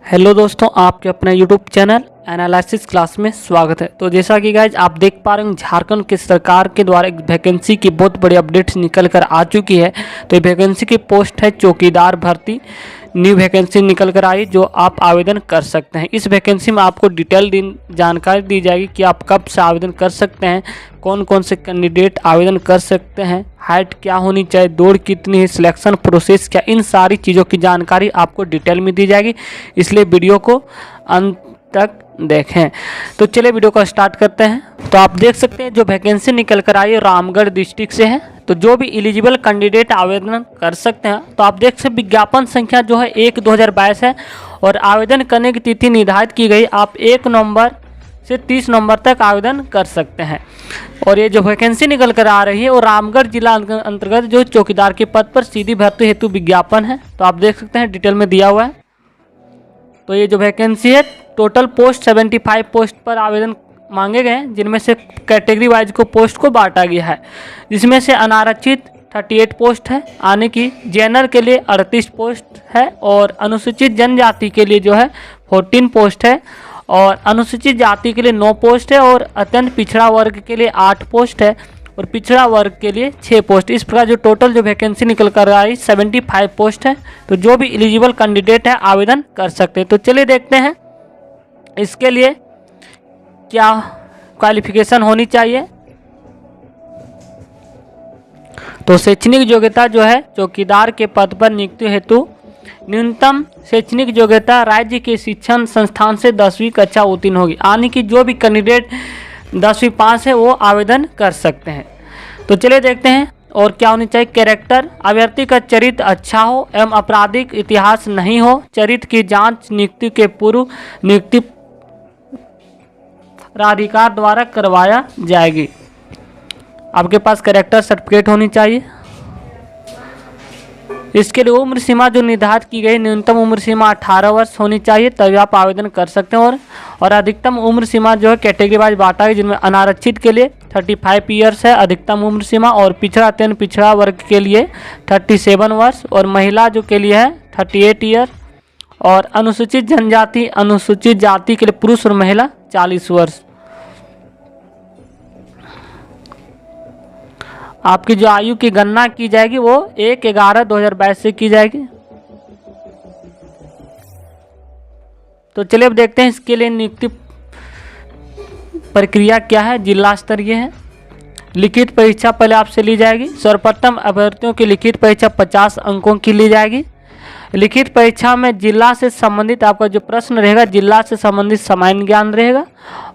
Hello दोस्तों, आपके अपने यूट्यूब चैनल एनालिसिस क्लास में स्वागत है। तो जैसा कि गाइज आप देख पा रहे हैं, झारखंड की सरकार के द्वारा एक वैकेंसी की बहुत बड़ी अपडेट्स निकल कर आ चुकी है। तो ये वैकेंसी की पोस्ट है चौकीदार भर्ती, न्यू वैकेंसी निकल कर आई जो आप आवेदन कर सकते हैं। इस वैकेंसी में आपको डिटेल जानकारी दी जाएगी कि आप कब से आवेदन कर सकते हैं, कौन कौन से कैंडिडेट आवेदन कर सकते हैं, हाइट क्या होनी चाहिए, दौड़ कितनी है, सिलेक्शन प्रोसेस क्या, इन सारी चीज़ों की जानकारी आपको डिटेल में दी जाएगी। इसलिए वीडियो को अंत तक देखें। तो चलिए वीडियो को स्टार्ट करते हैं। तो आप देख सकते हैं जो वैकेंसी निकल कर आई है रामगढ़ डिस्ट्रिक्ट से है। तो जो भी एलिजिबल कैंडिडेट आवेदन कर सकते हैं, तो आप देख सकते विज्ञापन संख्या जो है 1/2022 है और आवेदन करने की तिथि निर्धारित की गई। आप 1 नवंबर से 30 नवंबर तक आवेदन कर सकते हैं। और ये जो वैकेंसी निकल कर आ रही है वो रामगढ़ जिला अंतर्गत जो चौकीदार के पद पर सीधी भर्ती हेतु विज्ञापन है। तो आप देख सकते हैं डिटेल में दिया हुआ है। तो ये जो वैकेंसी है टोटल पोस्ट 75 पोस्ट पर आवेदन मांगे गए हैं, जिनमें से कैटेगरी वाइज को पोस्ट को बांटा गया है, जिसमें से अनारक्षित 38 पोस्ट है आने की, जनरल के लिए 38 पोस्ट है और अनुसूचित जनजाति के लिए जो है 14 पोस्ट है और अनुसूचित जाति के लिए 9 पोस्ट है और अत्यंत पिछड़ा वर्ग के लिए 8 पोस्ट है और पिछड़ा वर्ग के लिए 6 पोस्ट। इस प्रकार जो टोटल जो वैकेंसी निकल कर आई 75 पोस्ट है। तो जो भी एलिजिबल कैंडिडेट है आवेदन कर सकते हैं। तो चलिए देखते हैं इसके लिए क्या क्वालिफिकेशन होनी चाहिए। तो शैक्षणिक योग्यता जो है चौकीदार के पद पर नियुक्ति हेतु न्यूनतम शैक्षणिक योग्यता राज्य के शिक्षण संस्थान से 10वीं कक्षा उत्तीर्ण होगी। यानी कि जो भी कैंडिडेट 10वीं पास है वो आवेदन कर सकते हैं। तो चलिए देखते हैं और क्या होनी चाहिए। कैरेक्टर, अभ्यर्थी का चरित्र अच्छा हो एवं आपराधिक इतिहास नहीं हो। चरित्र की जांच नियुक्ति के पूर्व नियुक्ति प्राधिकार द्वारा करवाया जाएगी। आपके पास कैरेक्टर सर्टिफिकेट होनी चाहिए। इसके लिए उम्र सीमा जो निर्धारित की गई, न्यूनतम उम्र सीमा 18 वर्ष होनी चाहिए, तभी आप आवेदन कर सकते हैं। और अधिकतम उम्र सीमा जो है कैटेगरी वाइज बांटा है, जिनमें अनारक्षित के लिए 35 ईयर्स है अधिकतम उम्र सीमा और पिछड़ा अत्यंत पिछड़ा वर्ग के लिए 37 वर्ष और महिला जो के लिए है 38 ईयर और अनुसूचित जनजाति अनुसूचित जाति के लिए पुरुष और महिला 40 वर्ष। आपकी जो आयु की गणना की जाएगी वो 1/11/2022 से की जाएगी। तो चलिए अब देखते हैं इसके लिए नियुक्ति प्रक्रिया क्या है। जिला स्तरीय है। लिखित परीक्षा पहले आपसे ली जाएगी। सर्वप्रथम अभ्यर्थियों की लिखित परीक्षा 50 अंकों की ली जाएगी। लिखित परीक्षा में जिला से संबंधित आपका जो प्रश्न रहेगा, जिला से संबंधित सामान्य ज्ञान रहेगा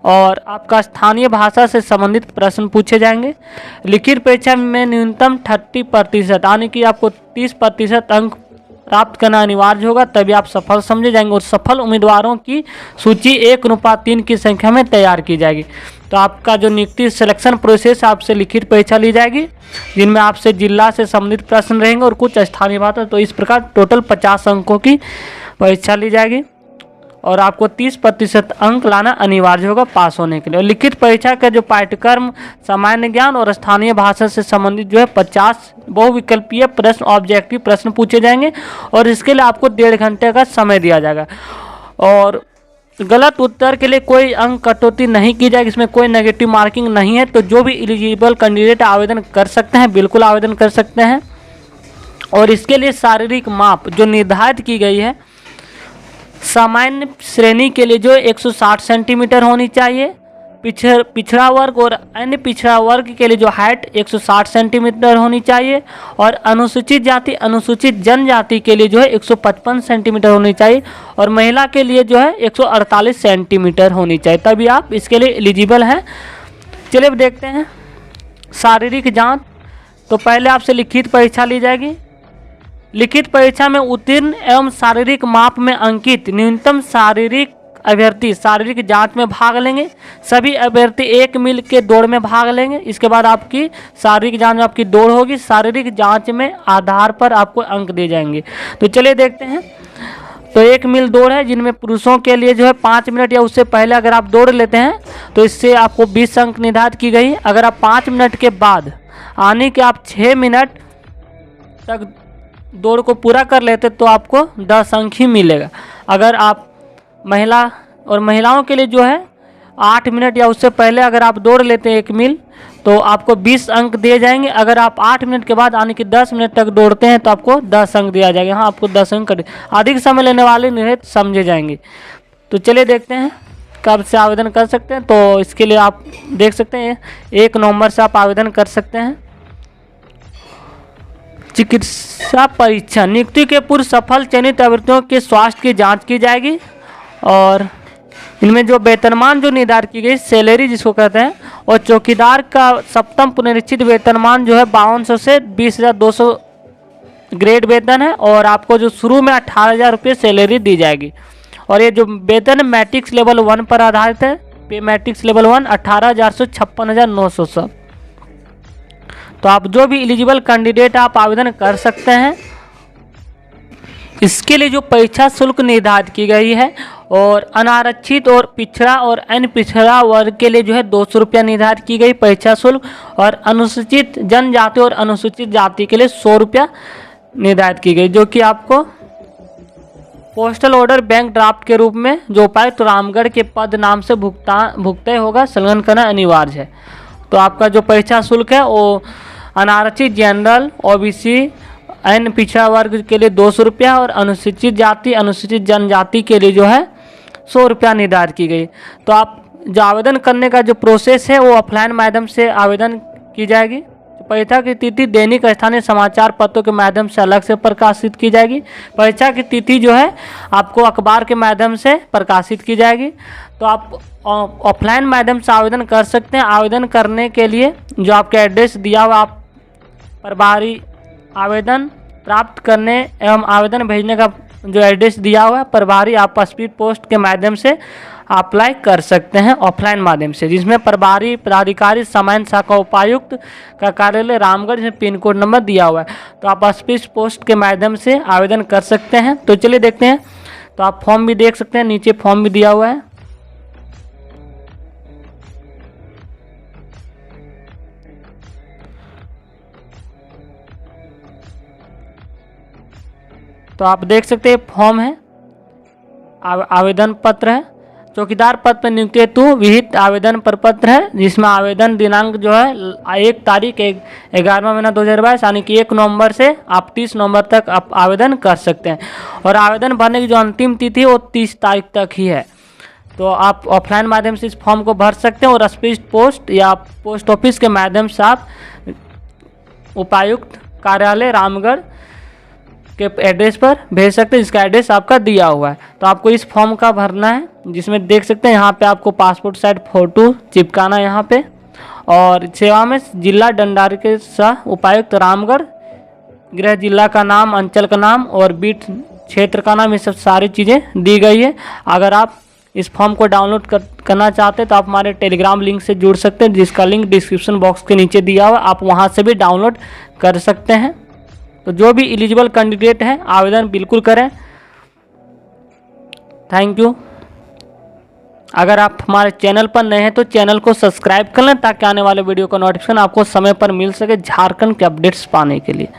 और आपका स्थानीय भाषा से संबंधित प्रश्न पूछे जाएंगे। लिखित परीक्षा में न्यूनतम 30% यानी कि आपको 30% अंक प्राप्त करना अनिवार्य होगा, तभी आप सफल समझे जाएंगे और सफल उम्मीदवारों की सूची 1:3 की संख्या में तैयार की जाएगी। तो आपका जो नियुक्ति सिलेक्शन प्रोसेस आपसे लिखित परीक्षा ली जाएगी, जिनमें आपसे जिला से संबंधित प्रश्न रहेंगे और कुछ स्थानीय भाषा। तो इस प्रकार टोटल 50 अंकों की परीक्षा ली जाएगी और आपको 30% अंक लाना अनिवार्य होगा पास होने के लिए। और लिखित परीक्षा का जो पाठ्यक्रम सामान्य ज्ञान और स्थानीय भाषा से संबंधित जो है 50 बहुविकल्पीय प्रश्न ऑब्जेक्टिव प्रश्न पूछे जाएंगे और इसके लिए आपको 1.5 घंटे का समय दिया जाएगा और गलत उत्तर के लिए कोई अंक कटौती नहीं की जाएगी। इसमें कोई नेगेटिव मार्किंग नहीं है। तो जो भी एलिजिबल कैंडिडेट आवेदन कर सकते हैं, बिल्कुल आवेदन कर सकते हैं। और इसके लिए शारीरिक माप जो निर्धारित की गई है, सामान्य श्रेणी के लिए जो 160 सेंटीमीटर होनी चाहिए, पिछड़ा वर्ग और अन्य पिछड़ा वर्ग के लिए जो हाइट 160 सेंटीमीटर होनी चाहिए और अनुसूचित जाति अनुसूचित जनजाति के लिए जो है 155 सेंटीमीटर होनी चाहिए और महिला के लिए जो है 148 सेंटीमीटर होनी चाहिए, तभी आप इसके लिए एलिजिबल हैं। चलिए अब देखते हैं शारीरिक जांच। तो पहले आपसे लिखित परीक्षा ली जाएगी। लिखित परीक्षा में उत्तीर्ण एवं शारीरिक माप में अंकित न्यूनतम शारीरिक अभ्यर्थी शारीरिक जांच में भाग लेंगे। सभी अभ्यर्थी 1 मील के दौड़ में भाग लेंगे। इसके बाद आपकी शारीरिक जांच में आपकी दौड़ होगी। शारीरिक जांच में आधार पर आपको अंक दिए जाएंगे। तो चलिए देखते हैं। तो 1 मील दौड़ है, जिनमें पुरुषों के लिए जो है 5 मिनट या उससे पहले अगर आप दौड़ लेते हैं तो इससे आपको 20 अंक निर्धारित की गई। अगर आप 5 मिनट के बाद यानी कि आप 6 मिनट तक दौड़ को पूरा कर लेते तो आपको 10 अंक ही मिलेगा। अगर आप महिलाओं के लिए जो है 8 मिनट या उससे पहले अगर आप दौड़ लेते हैं 1 मील तो आपको 20 अंक दिए जाएंगे। अगर आप 8 मिनट के बाद यानी कि 10 मिनट तक दौड़ते हैं तो आपको 10 अंक दिया जाएगा। यहाँ आपको 10 अंक अधिक समय लेने वाले निहित समझे जाएंगे। तो चलिए देखते हैं कब से आवेदन कर सकते हैं। तो इसके लिए आप देख सकते हैं 1 नवंबर से आप आवेदन कर सकते हैं। चिकित्सा परीक्षा नियुक्ति के पूर्व सफल चयनित अभ्यर्थियों के स्वास्थ्य की जांच की जाएगी और इनमें जो वेतनमान जो निर्धारित की गई सैलरी जिसको कहते हैं, और चौकीदार का सप्तम पुनरीक्षित वेतनमान जो है 5200 से 20,200 ग्रेड वेतन है और आपको जो शुरू में 18,000 रुपये सैलरी दी जाएगी। और ये जो वेतन मैट्रिक्स लेवल 1 पर आधारित है, पे मैट्रिक्स लेवल 1 18,000 से 56,900 सब। तो आप जो भी एलिजिबल कैंडिडेट आप आवेदन कर सकते हैं। इसके लिए जो परीक्षा शुल्क निर्धारित की गई है और अनारक्षित और पिछड़ा और अन्य पिछड़ा वर्ग के लिए जो है 200 रुपया निर्धारित की गई परीक्षा शुल्क, और अनुसूचित जनजाति और अनुसूचित जाति के लिए 100 रुपया निर्धारित की गई, जो कि आपको पोस्टल ऑर्डर बैंक ड्राफ्ट के रूप में जो उपायुक्त रामगढ़ के पद नाम से भुगतान होगा संलग्न करना अनिवार्य है। तो आपका जो परीक्षा शुल्क है वो अनारक्षित, जनरल, ओबीसी, अन्य पिछड़ा वर्ग के लिए 200 रुपया और अनुसूचित जाति अनुसूचित जनजाति के लिए जो है 100 रुपया निर्धारित की गई। तो आप जो आवेदन करने का जो प्रोसेस है वो ऑफलाइन माध्यम से आवेदन की जाएगी। परीक्षा की तिथि दैनिक स्थानीय समाचार पत्रों के माध्यम से अलग से प्रकाशित की जाएगी। परीक्षा की तिथि जो है आपको अखबार के माध्यम से प्रकाशित की जाएगी। तो आप ऑफलाइन माध्यम से आवेदन कर सकते हैं। आवेदन करने के लिए जो आपका एड्रेस दिया हुआ आप प्रभारी आवेदन प्राप्त करने एवं आवेदन भेजने का जो एड्रेस दिया हुआ है प्रभारी आप स्पीड पोस्ट के माध्यम से अप्लाई कर सकते हैं ऑफलाइन माध्यम से, जिसमें प्रभारी पदाधिकारी सामान्य शाखा उपायुक्त का कार्यालय रामगढ़, जिसमें पिन कोड नंबर दिया हुआ है। तो आप स्पीड पोस्ट के माध्यम से आवेदन कर सकते हैं। तो चलिए देखते हैं। तो आप फॉर्म भी देख सकते हैं, नीचे फॉर्म भी दिया हुआ है। तो आप देख सकते हैं फॉर्म है, आवेदन पत्र है। चौकीदार पद पर नियुक्ति हेतु विहित आवेदन प्रपत्र है, जिसमें आवेदन दिनांक जो है 1 तारीख 11वां महीना 2022 यानी कि 1 नवंबर से आप 30 नवंबर तक आप आवेदन कर सकते हैं। और आवेदन भरने की जो अंतिम तिथि है वो 30 तारीख तक ही है। तो आप ऑफलाइन माध्यम से इस फॉर्म को भर सकते हैं और स्पीड पोस्ट या पोस्ट ऑफिस के माध्यम से आप उपायुक्त कार्यालय रामगढ़ के एड्रेस पर भेज सकते हैं, जिसका एड्रेस आपका दिया हुआ है। तो आपको इस फॉर्म का भरना है, जिसमें देख सकते हैं यहाँ पे आपको पासपोर्ट साइज फोटो चिपकाना है यहाँ पे। और सेवा में जिला दंडाधिकारी के सह उपायुक्त रामगढ़, गृह जिला का नाम, अंचल का नाम और बीट क्षेत्र का नाम, ये सब सारी चीज़ें दी गई है। अगर आप इस फॉर्म को डाउनलोड करना चाहते हैं तो आप हमारे टेलीग्राम लिंक से जुड़ सकते हैं, जिसका लिंक डिस्क्रिप्शन बॉक्स के नीचे दिया हुआ है, आप वहाँ से भी डाउनलोड कर सकते हैं। तो जो भी एलिजिबल कैंडिडेट है आवेदन बिल्कुल करें। Thank you. अगर आप हमारे चैनल पर नए हैं तो चैनल को सब्सक्राइब कर लें, ताकि आने वाले वीडियो का नोटिफिकेशन आपको समय पर मिल सके झारखंड के अपडेट्स पाने के लिए।